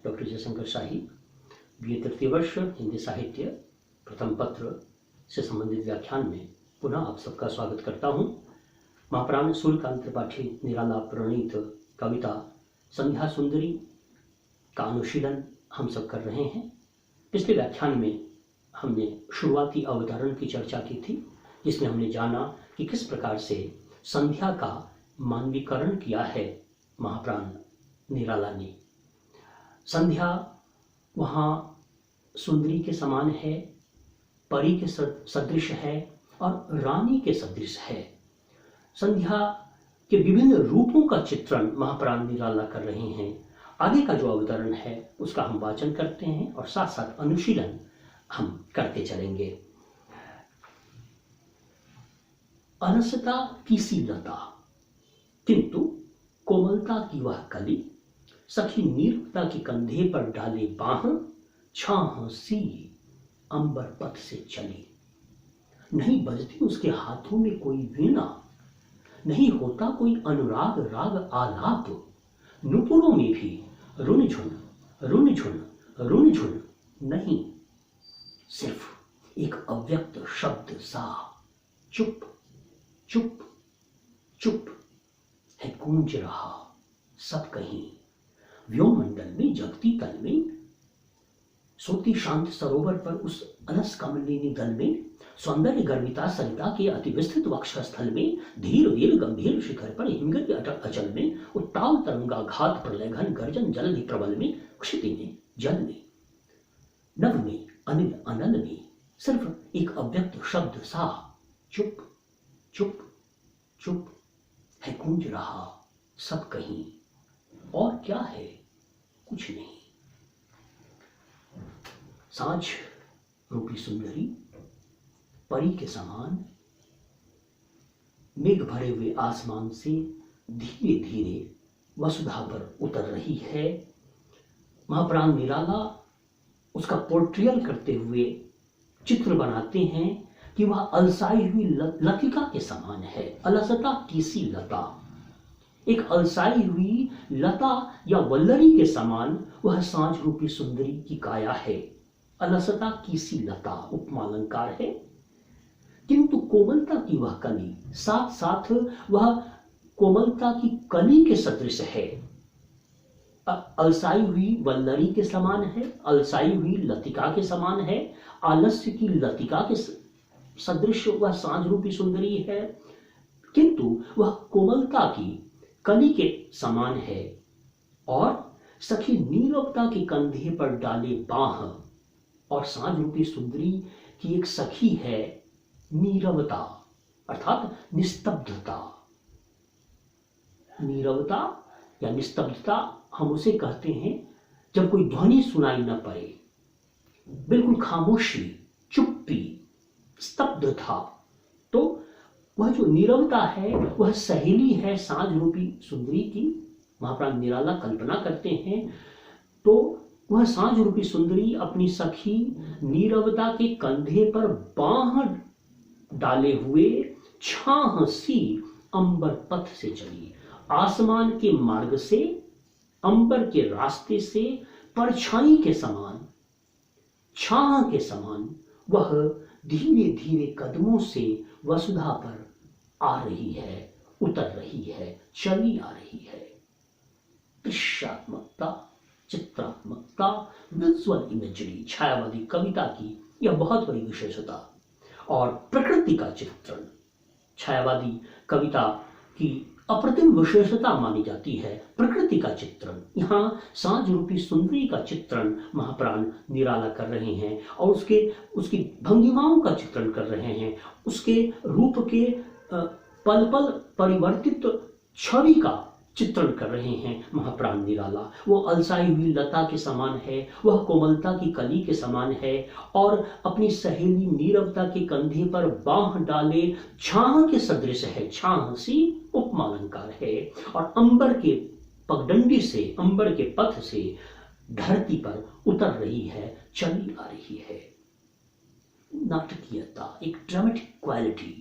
Doctor Jaishankar शाही, BA तृतीय वर्ष, हिंदी साहित्य, प्रथम पत्र से संबंधित व्याख्यान में पुनः आप सबका स्वागत करता हूँ। महाप्राण सूर्यकांत त्रिपाठी निराला प्रणीत कविता संध्या सुंदरी का अनुशीलन हम सब कर रहे हैं। पिछले व्याख्यान में हमने शुरुआती अवतरण की चर्चा की थी, जिसमें हमने जाना कि किस प्रकार से संध्या का मानवीकरण किया है महाप्राण निराला ने। संध्या वहाँ सुंदरी के समान है, परी के सदृश है और रानी के सदृश है। संध्या के विभिन्न रूपों का चित्रण महाप्राण निराला कर रहे हैं। आगे का जो अवतरण है उसका हम वाचन करते हैं और साथ साथ अनुशीलन हम करते चलेंगे। अलसता की सी लता, किंतु कोमलता की वह कली, सखी नीरवता के कंधे पर डाले बाह, छाह सी अंबर पथ से चली। नहीं बजती उसके हाथों में कोई वीणा, नहीं होता कोई अनुराग राग आलाप, नुपुरों में भी रुनझुन रुनझुन रुनझुन नहीं, सिर्फ एक अव्यक्त शब्द सा चुप चुप चुप है गूंज रहा सब कहीं। व्योमंडल में जगती तल में, सोती शांत सरोवर पर उस अलस कमलिनी दल में, सौंदर्य गर्विता सरिता के अति विस्तृत वक्ष स्थल में, धीर वीर गंभीर शिखर पर हिमगति अचल में, उत्ताल तरंगाघात प्रलयघन गर्जन जलधि प्रबल में, क्षिति में जल में, नभ में अनिल अनल में, सिर्फ एक अव्यक्त शब्द सा चुप चुप चुप है गूंज रहा सब कहीं। और क्या है? कुछ नहीं। सांझ रूपी सुंदरी परी के समान मेघ भरे हुए आसमान से धीरे धीरे वसुधा पर उतर रही है। महाप्राण निराला उसका पोर्ट्रेयल करते हुए चित्र बनाते हैं कि वह अलसाई हुई लतिका के समान है। अलसता की सी लता, एक अलसाई हुई लता या वल्लरी के समान वह सांझ रूपी सुंदरी की काया है। अलसता की सी लता उपमालंकार है, किंतु कोमलता की वह कली, साथ साथ वह कोमलता की कली के सदृश है। अलसाई हुई वल्लरी के समान है, अलसाई हुई लतिका के समान है, आलस्य की लतिका के सदृश वह सांझ रूपी सुंदरी है, किंतु वह कोमलता की कली के समान है। और सखी नीरवता के कंधे पर डाले बाह, और सांझ रूपी सुंदरी की एक सखी है नीरवता अर्थात निस्तब्धता। नीरवता या निस्तब्धता हम उसे कहते हैं जब कोई ध्वनि सुनाई न पड़े, बिल्कुल खामोशी, चुप्पी, स्तब्धता। तो वह जो नीरवता है वह सहेली है सांझ रूपी सुंदरी की। महाप्राण निराला कल्पना करते हैं तो वह सांझ रूपी सुंदरी अपनी सखी नीरवता के कंधे पर बाह डाले हुए छाह सी अंबर पथ से चली। आसमान के मार्ग से, अंबर के रास्ते से परछाई के समान, छाह के समान वह धीरे धीरे कदमों से वसुधा पर आ रही है, उतर रही है, चली आ रही है। दृश्यात्मकता, चित्रात्मकता, विजुअल इमेजरी, छायावादी कविता की यह बहुत बड़ी विशेषता। और प्रकृति का चित्रण छायावादी कविता की अप्रतिम विशेषता मानी जाती है। प्रकृति का चित्रण, यहाँ सांझ रूपी सुंदरी का चित्रण महाप्राण निराला कर रहे हैं और उसकी भंगिमाओं का चित्रण कर रहे हैं। उसके रूप के पल पल परिवर्तित छवि का चित्रण कर रहे हैं महाप्राण निराला। वो अलसाई हुई लता के समान है, वह कोमलता की कली के समान है और अपनी सहेली नीरवता के कंधे पर बाह डाले छाह के सदृश है। छाह सी उपमालंकार है और अंबर के पगडंडी से, अंबर के पथ से धरती पर उतर रही है, चली आ रही है। नाटकीयता, एक ड्रामेटिक क्वालिटी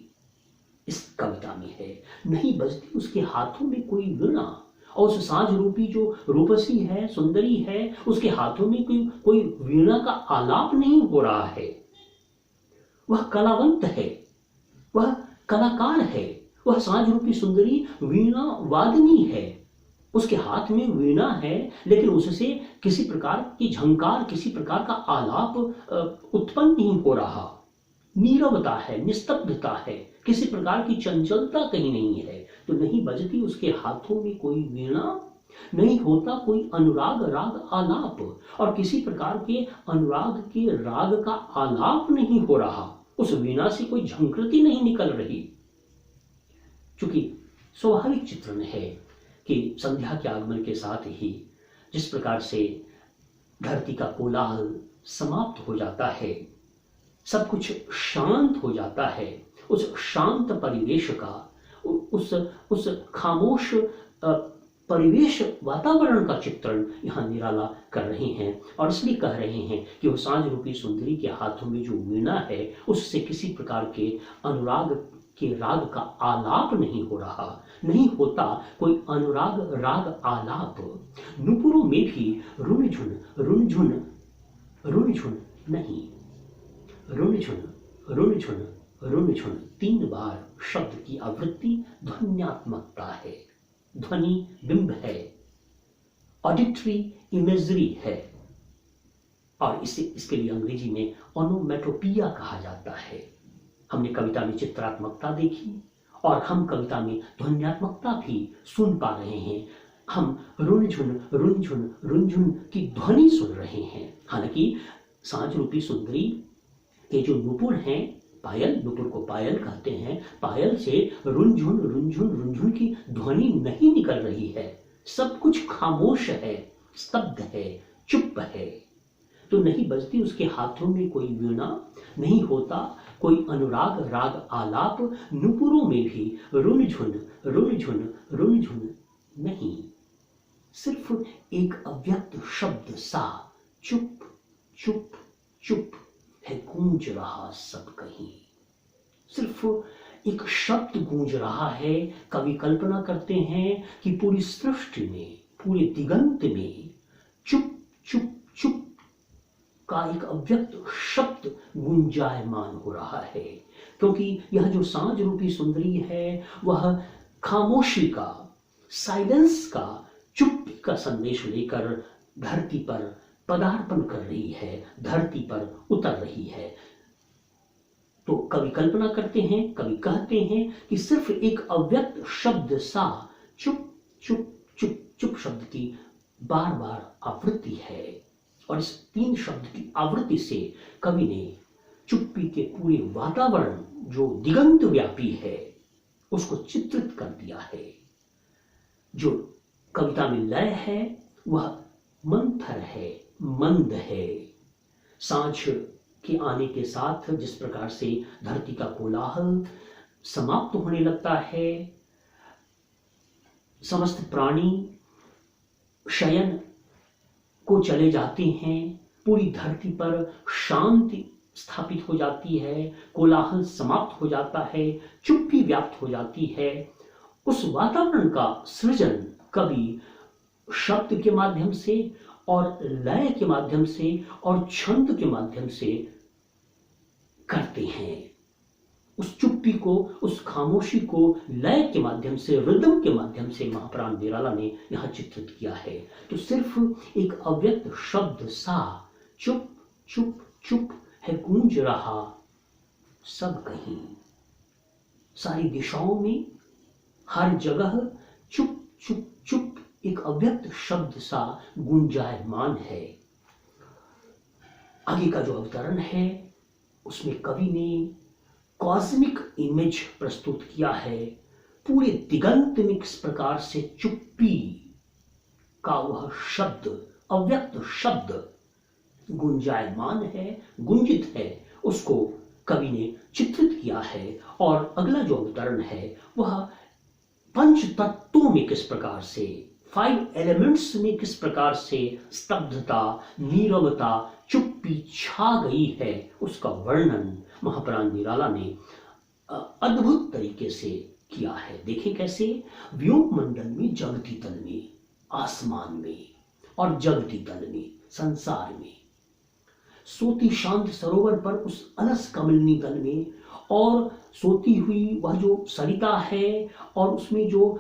इस कविता में है। नहीं बजती उसके हाथों में कोई वीणा, और उस साँझ रूपी जो रूपसी है, सुंदरी है, उसके हाथों में कोई वीणा का आलाप नहीं हो रहा है। वह कलावंत है, वह कलाकार है, वह साँझ रूपी सुंदरी वीणा वादनी है। उसके हाथ में वीणा है, लेकिन उससे किसी प्रकार की झंकार, किसी प्रकार का आलाप उत्पन्न नहीं हो रहा। नीरवता है, निस्तब्धता है, किसी प्रकार की चंचलता कहीं नहीं है। तो नहीं बजती उसके हाथों में कोई वीणा, नहीं होता कोई अनुराग राग आलाप, और किसी प्रकार के अनुराग के राग का आलाप नहीं हो रहा। उस वीणा से कोई झंकृति नहीं निकल रही। चूंकि स्वाभाविक चित्रण है कि संध्या के आगमन के साथ ही जिस प्रकार से धरती का कोलाहल समाप्त हो जाता है, सब कुछ शांत हो जाता है, उस शांत परिवेश का, उस खामोश परिवेश वातावरण का चित्रण यहाँ निराला कर रहे हैं। और इसलिए कह रहे हैं कि वो साँझ रूपी सुंदरी के हाथों में जो वीणा है, उससे किसी प्रकार के अनुराग के राग का आलाप नहीं हो रहा, नहीं होता कोई अनुराग राग आलाप। नुपुरों में भी रुनझुन रुनझुन रुनझुन नहीं, रुनझुन रुनझुन रुनझुन 3 बार शब्द की आवृत्ति ध्वन्यात्मकता है, ध्वनि बिंब है, ऑडिटरी इमेजरी है। और इसके लिए अंग्रेजी में ओनोमेटोपिया कहा जाता है। हमने कविता में चित्रात्मकता देखी और हम कविता में ध्वन्यात्मकता भी सुन पा रहे हैं। हम रुनझुन रुनझुन रुनझुन की ध्वनि सुन रहे हैं। हालांकि साँझ रूपी सुंदरी के जो नुपुर हैं, पायल, नुपुर को पायल कहते हैं, पायल से रुनझुन रुनझुन रुनझुन की ध्वनि नहीं निकल रही है। सब कुछ खामोश है, स्तब्ध है, चुप है। तो नहीं बजती उसके हाथों में कोई वीणा, नहीं होता कोई अनुराग राग आलाप। नुपुरों में भी रुनझुन रुनझुन रुनझुन नहीं, सिर्फ एक अव्यक्त शब्द सा चुप चुप चुप है गूंज रहा सब कहीं। सिर्फ एक शब्द गूंज रहा है। कवि कल्पना करते हैं कि पूरी सृष्टि में, पूरे दिगंत में चुप चुप चुप का एक अव्यक्त शब्द गुंजायमान हो रहा है। क्योंकि यह जो साँझ रूपी सुंदरी है, वह खामोशी का, साइलेंस का, चुप्पी का संदेश लेकर धरती पर पदार्पण कर रही है, धरती पर उतर रही है। तो कवि कल्पना करते हैं, कवि कहते हैं कि सिर्फ एक अव्यक्त शब्द सा चुप चुप चुप चुप शब्द की बार बार आवृत्ति है। और इस 3 शब्द की आवृत्ति से कवि ने चुप्पी के पूरे वातावरण जो दिगंत व्यापी है, उसको चित्रित कर दिया है। जो कविता में लय है वह मंथर है, मंद है। सांझ के आने के साथ जिस प्रकार से धरती का कोलाहल समाप्त होने लगता है, समस्त प्राणी शयन को चले जाते हैं, पूरी धरती पर शांति स्थापित हो जाती है, कोलाहल समाप्त हो जाता है, चुप्पी व्याप्त हो जाती है। उस वातावरण का सृजन कवि शब्द के माध्यम से और लय के माध्यम से और छंद के माध्यम से करते हैं। उस चुप्पी को, उस खामोशी को लय के माध्यम से, रिदम के माध्यम से महाप्राण निराला ने यहां चित्रित किया है। तो सिर्फ एक अव्यक्त शब्द सा चुप चुप चुप है गूंज रहा सब कहीं, सारी दिशाओं में, हर जगह चुप चुप चुप एक अव्यक्त शब्द सा गुंजायमान है। आगे का जो अवतरण है उसमें कवि ने कॉस्मिक इमेज प्रस्तुत किया है। पूरे दिगंत में किस प्रकार से चुप्पी का वह शब्द, अव्यक्त शब्द गुंजायमान है, गुंजित है, उसको कवि ने चित्रित किया है। और अगला जो अवतरण है वह पंच तत्वों में किस प्रकार से, 5 एलिमेंट्स में किस प्रकार से स्तब्धता, नीरवता, चुप्पी छा गई है, उसका वर्णन महाप्राण निराला ने अद्भुत तरीके से किया है। देखें कैसे, व्योम मंडल में, जगती तल में, आसमान में, और जगती तल में, संसार में, सोती शांत सरोवर पर उस अलस कमलनी तल में, और सोती हुई वह जो सरिता है, और उसमें जो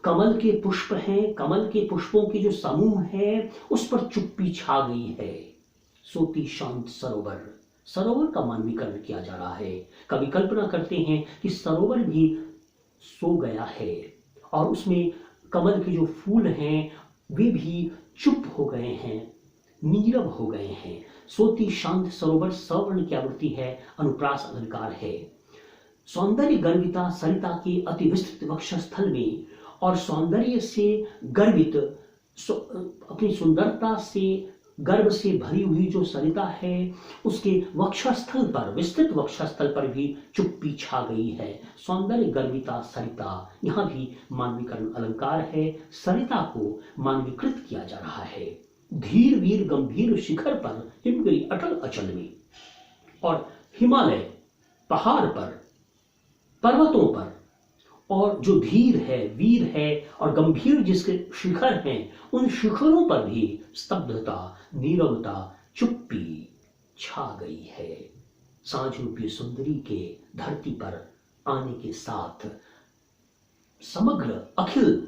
कमल के पुष्प हैं, कमल के पुष्पों के जो समूह है, उस पर चुप्पी छा गई है। सोती शांत सरोवर, सरोवर का मानवीकरण किया जा रहा है। कभी कल्पना करते हैं कि सरोवर भी सो गया है और उसमें कमल के जो फूल हैं वे भी चुप हो गए हैं, नीरव हो गए हैं। सोती शांत सरोवर सवर्ण की आवृत्ति है, अनुप्रास अलंकार है। सौंदर्य गर्विता सरिता के अति विस्तृत वक्षस्थल में, और सौंदर्य से गर्वित, अपनी सुंदरता से, गर्व से भरी हुई जो सरिता है, उसके वक्षस्थल पर, विस्तृत वक्षस्थल पर भी चुप्पी छा गई है। सौंदर्य गर्विता सरिता, यहाँ भी मानवीकरण अलंकार है। सरिता को मानवीकृत किया जा रहा है। धीर वीर गंभीर शिखर पर हिमगिरी अटल अचल में, और हिमालय पहाड़ पर, पर्वतों पर, और जो धीर है, वीर है और गंभीर जिसके शिखर हैं, उन शिखरों पर भी स्तब्धता, नीरवता, चुप्पी छा गई है। सांझ रूपी सुंदरी के धरती पर आने के साथ समग्र अखिल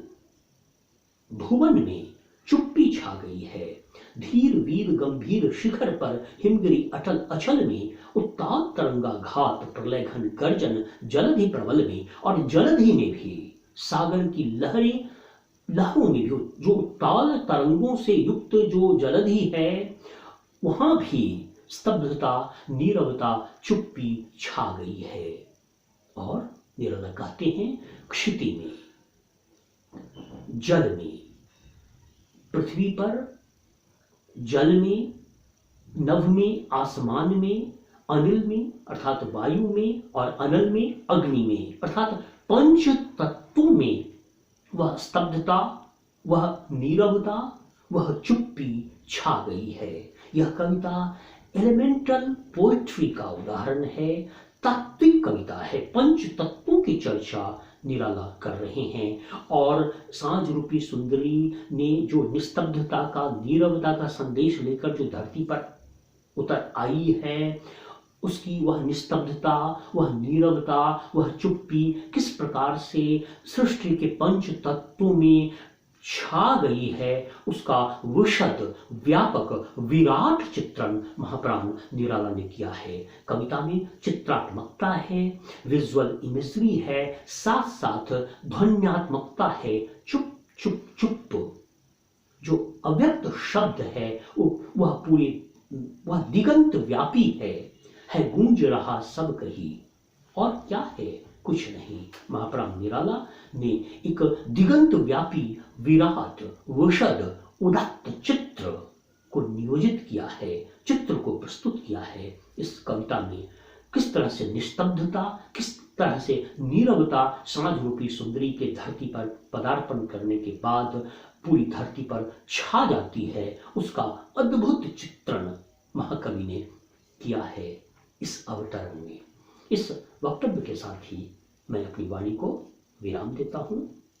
भुवन में चुप्पी छा गई है। धीर वीर गंभीर शिखर पर हिमगिरी अटल अचल में, उत्ताल तरंगा घात प्रलयघन गर्जन जलधि प्रबल में, और जलधि में भी, सागर की लहरों में भी, जो उत्ताल तरंगों से युक्त जो जलधि है, वहां भी स्तब्धता, नीरवता, चुप्पी छा गई है। और निराला कहते हैं, क्षिति में, जल में, पृथ्वी पर, जल में, नभ में, आसमान में, अनिल में अर्थात वायु में, और अनल में, अग्नि में अर्थात पंच तत्वों में वह स्तब्धता, वह नीरवता, वह चुप्पी छा गई है। यह कविता एलिमेंटल पोएट्री का उदाहरण है, तात्विक कविता है। पंच तत्वों की चर्चा निराला कर रहे हैं, और सांझ रूपी सुंदरी ने जो निस्तब्धता का, नीरवता का संदेश लेकर जो धरती पर उतर आई है, उसकी वह निस्तब्धता, वह नीरवता, वह चुप्पी किस प्रकार से सृष्टि के पंच तत्वों में छा गई है, उसका विशद, व्यापक, विराट चित्रण महाप्राण निराला ने किया है। कविता में चित्रात्मकता है, विजुअल इमेजरी है, साथ साथ ध्वन्यात्मकता है। चुप चुप चुप जो अव्यक्त शब्द है वह दिगंत व्यापी है गूंज रहा सब कहीं, और क्या है, कुछ नहीं। महाप्राण निराला ने एक दिगंत व्यापी, विराट, विशद, उदात्त चित्र को नियोजित किया है, चित्र को प्रस्तुत किया है। इस कविता में किस तरह से निस्तब्धता, किस तरह से नीरवता सांझ रूपी सुंदरी के धरती पर पदार्पण करने के बाद पूरी धरती पर छा जाती है, उसका अद्भुत चित्रण महाकवि ने किया है इस अवतरण में। इस वक्तव्य के साथ ही मैं अपनी वाणी को विराम देता हूँ।